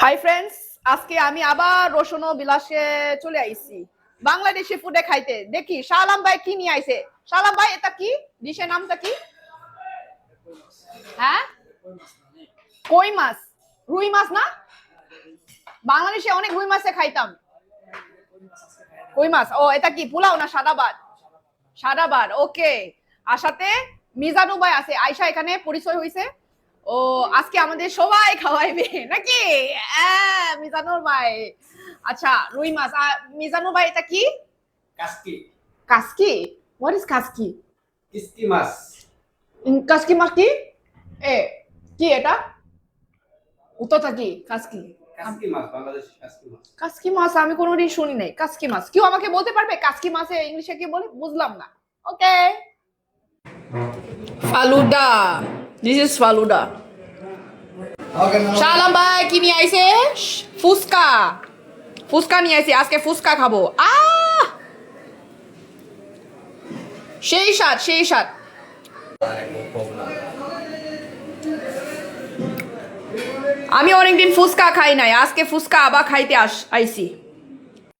Hi friends, আজকে আমি আবার রোশন ও বিলাসে চলে আইছি বাংলাদেশি ফুডে খাইতে। দেখি শাহলাম ভাই কি নিয়ে আইছে। শাহলাম ভাই, এটা কি ডিশের নামটা কি? হ্যাঁ, কই মাছ, রুই মাছ না? বাংলাদেশে অনেক রুই মাছে খাইতাম। কই মাছ, ও এটা কি পোলাও না সাদা ভাত? সাদা ভাত, ওকে। আর সাথে মিজানু ভাই আছে, আয়শা এখানে পরিচয় হইছে। ও আজকে আমাদের সবাই খাওয়াইবে নাকি? হ্যাঁ, মিজানুর ভাই। আচ্ছা, রুই মাছ। আর মিজানুর ভাই, এটা কি? কাসকি। কাসকি? What is কাসকি? কিসকি মাছ। কাসকি মাছ কি? এ কি এটা? উত্তরটা কি? কাসকি? কাসকি মাছ, বাংলাদেশি কাসকি মাছ। কাসকি মাছ আমি কোনোদিন শুনি নাই। কাসকি মাছ কেউ আমাকে বলতে পারবে কাসকি মাছে ইংলিশে কি বলে? বুঝলাম না। Okay, falooda. This is falooda. Shahlam ভাই কি নিয়ে আইছে? ফুচকা। ফুচকা নিয়ে আইছে, আজকে ফুচকা খাবো। সেই স্বাদ, সেই স্বাদ। আমি অনেকদিন ফুচকা খাই নাই, আজকে ফুচকা আবার খাইতে আইছি।